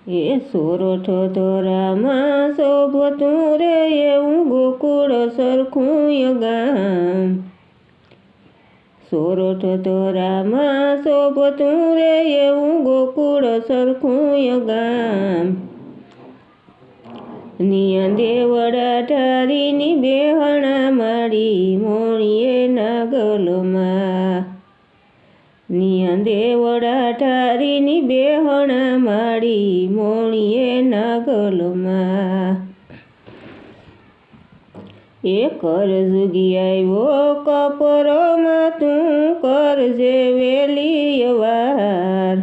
એ સોરઠ ધોરામાં શોભતું રે એવું ગોકુળ સરખું ગામ. સોરઠ ધોરામાં શોભતું રે એવું ગોકુળ સરખું ગામ. નિયા દેવડા ઠારીની બેહણા માડી મોણીએ નાગલમાં. નિયા દેવડા ઠારીની બેહણા માડી મોણીએ નાગલમાં. એ કરજુગી આવ્યો કપરોમાં તું કરજે વેલી વાર.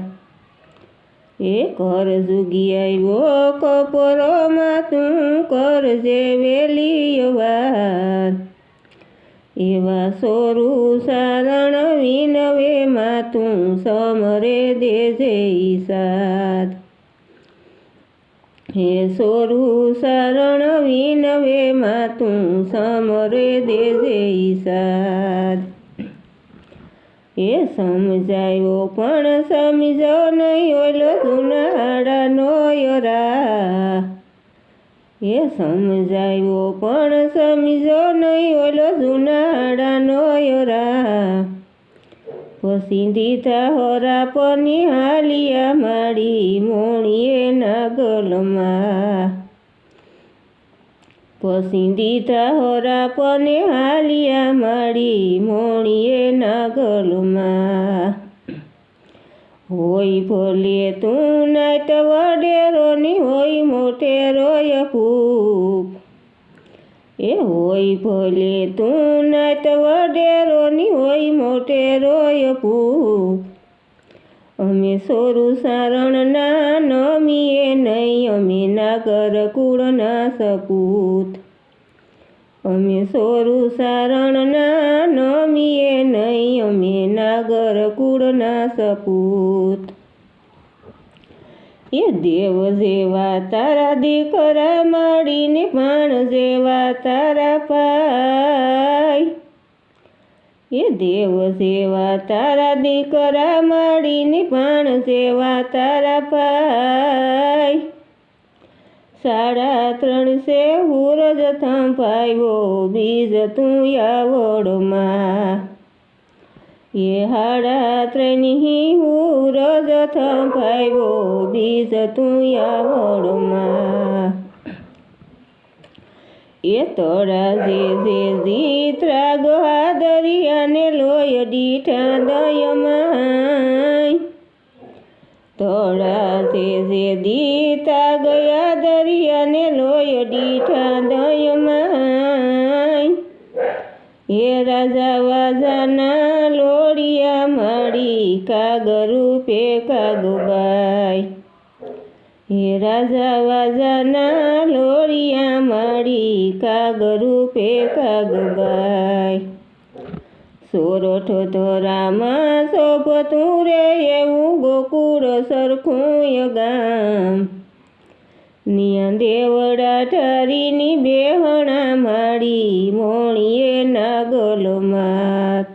એ કરજુગી આવ્યો કપરોમાં તું કરજે વેલી વાર. એવા સોરું સારણ વિનવે માં તું સમરે દેજે ઈસાદ. હે સોરું સારણ વિનવે માં તું સમરે દેજે ઈસાદ. એ સમજાયો પણ સમજો નહીં ઓલો જુનાડાનો યરા. એ સમજાયો પણ સમજો નહીં ઓલો જુનાડાનો યરા. પછી દીધા હોરા પની હાલિયા માડી મોણીએ નાગલમાં. પછી દીધા હોરા પને હાલિયા માડી મોણીએ નાગલમાં. હોય ભલે તું નાટ વડેરોની હોય મોટેરોય ફૂપ. એ હોય ભલે તું નાટ વડેરોની હોય મોટેરોય ફૂપ. અમે સોરું સારણ ના નમીએ નહીં અમે નાગર કુળના સપૂત. અમે સોરું સારણ ના નમીએ નહીં અમે નાગર કુળના સપૂત. એ દેવ જેવા તારા દીકરા માડીને પાણ જેવા તારા પાય. એ દેવ જેવા તારા દીકરા માડીને પાણ જેવા તારા પાય. 3.5 હુરજ થંભાવ્યો બીજ તું આવડમાં. એ 3.5 હુરજ થંભાવ્યો બીજ તું આવડમાં. એ તળા જે જીતરા ગા દરિયાને લોય દીઠા દયમાં. તળા જે દીતા ગયા દરિયાને લોય દીઠા દયમાં. એ રાજા વાજાના લોડિયા માડી કાગરૂપે કાગબાઈ. હે રાજા વાજાના લોડિયા માડી કાગરૂપે કાગબાઈ. સોરઠ ધોરામાં શોભતું રે એવું ગોકુળ સરખું ગામ. નિયા દેવડા ઠારીની બેહણા માડી મોણીએ નાગલમાત.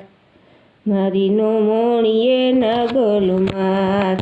મારી નો મોણીએ નાગલમાત.